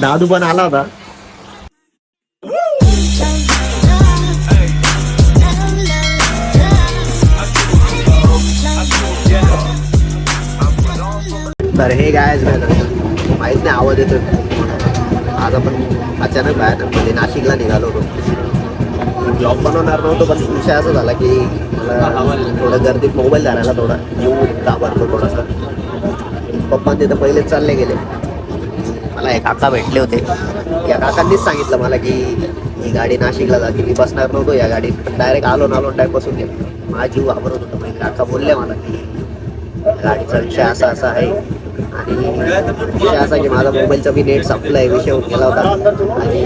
दादू पण आला होता. तर हे गायच माहित नाही आवाज येतो. आज आपण अचानक बाहेर मध्ये नाशिकला निघालो होतो. ब्लॉग बनवणार नव्हतो, पण विषय असा झाला की मला थोडं गर्दीत मोबाईल धरायला थोडा जीव घाबरतो थोडासा. पप्पा तिथं पहिलेच चालले गेले. मला एक काका भेटले होते. या काकांनीच सांगितलं मला की ही गाडी नाशिकला जाते. मी बसणार नव्हतो या गाडीत, पण डायरेक्ट आलो डायरेक्ट बसून गेलो. माझा जीव घाबरत होता. म्हणजे काका बोलले मला की गाडीचा विषय असा असा आहे आणि विषय असा की माझा मोबाईलचा बी नेट संपला आहे, विषय होऊन गेला होता आणि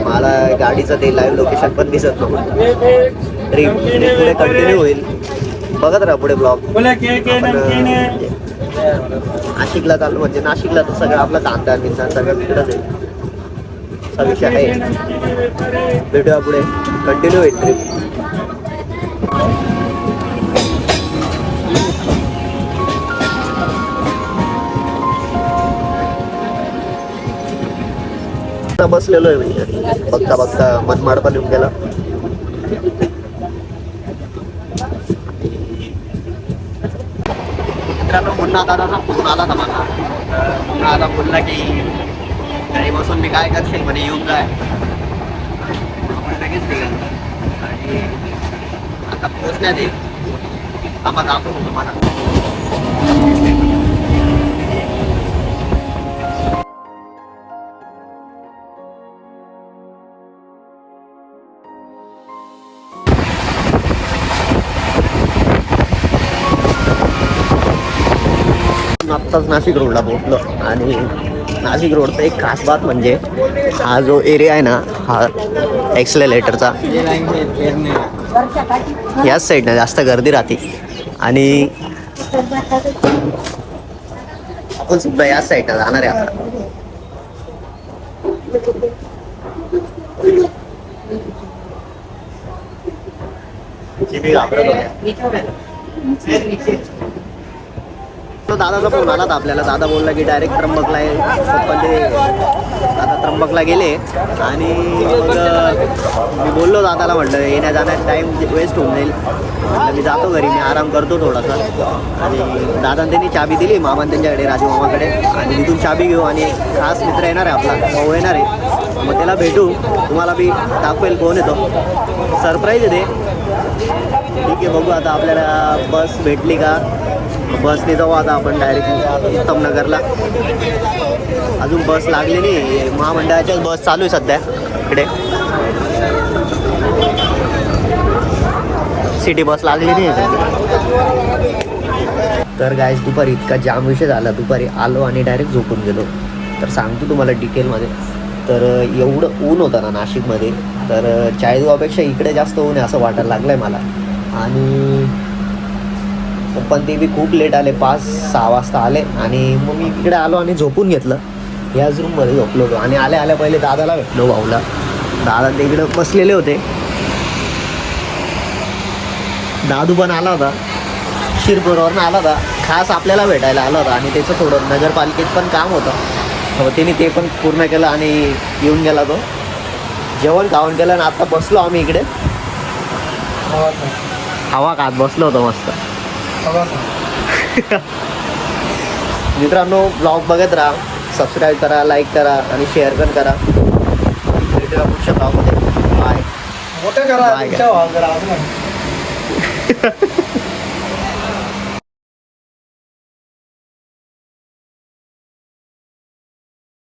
मला गाडीचं ते लाईव्ह लोकेशन पण दिसत नव्हतं. ट्रिप पुढे कंटिन्यू होईल, बघत राहा पुढे ब्लॉग. नाशिकला चाललो म्हणजे नाशिकला तर सगळं आपलं कांदा मिरचा सगळं तिकडंच आहे. असा विषय आहे. भेटूया पुढे, कंटिन्यू होईल ट्रिप. बसलेलो आहे म्हणजे बघता बघता मनमाड पण येऊन गेला. मित्रांनो पुन्हा दादाचा फोन आला होता मला. पुन्हा आता बोलला की घरी बसून मी काय करशील म्हणे, येऊन जाय. आपण लगेच निघाल आणि आता पोहोचण्यात येईल. आम्हाला दाखवतो तुम्हाला. आत्ताच नाशिक रोडला पोहोचलो आणि नाशिक रोडचा एक खास बात म्हणजे हा जो एरिया आहे ना, हा एक्सलेटरचा याच साईडनं जास्त गर्दी राहते आणि आपण सुद्धा याच साईडनं जाणार आहे आता. तो दादाचा फोन आला होता आपल्याला. दादा बोलला की डायरेक्ट त्र्यंबकला आहे. पप्पा ते आता त्र्यंबकला गेले आणि मग मी बोललो दादाला, म्हटलं येण्या जाण्यात टाईम वेस्ट होऊन जाईल, म्हटलं मी जातो घरी, मी आराम करतो थोडासा. आणि दादा त्यांनी चाबी दिली मामा त्यांच्याकडे, राजू मामाकडे, आणि तिथून चाबी घेऊ आणि खास मित्र येणार आहे आपला, भाऊ येणार आहे, मग त्याला भेटू. तुम्हाला बी दाखवेल कोण येतो. सरप्राईज आहे ते. ठीक आहे, बघू आता आपल्याला बस भेटली का. बसने जाऊ आता आपण डायरेक्ट उत्तमनगरला. अजून बस लागली नाही. महामंडळाच्याच बस चालू आहे सध्या इकडे. सिटी बस लागली नाही. तर गाईस दुपारी इतका जाम विषय झाला. दुपारी आलो आणि डायरेक्ट झोपून गेलो. तर सांगतो तुम्हाला डिटेलमध्ये. तर एवढं ऊन होतं ना नाशिकमध्ये, तर चाळीसगावपेक्षा इकडे जास्त ऊन आहे असं वाटायला लागलं आहे मला. आणि पण ते बी खूप लेट आले, 5-6 वाजता आले. आणि मग मी इकडे आलो आणि झोपून घेतलं. याच रूममध्ये झोपलो होतो आणि आल्या पहिले दादाला भेटलो, भाऊला. दादा ते इकडे बसलेले होते. दादू पण आला होता, शिरपूरवरून आला होता, खास आपल्याला भेटायला आला होता. आणि त्याचं थोडं नगरपालिकेत पण काम होतं, त्याने ते पण पूर्ण केलं आणि येऊन गेला तो. जेवण खावण केलं आणि आता बसलो आम्ही इकडे हवा खात बसलो होतो मस्त. मित्रांनो ब्लॉग बघत राहा, सबस्क्राईब करा, लाईक करा आणि शेअर पण करा. भेटूया पुढच्या ब्लॉगमध्ये. बाय. मोठं करा.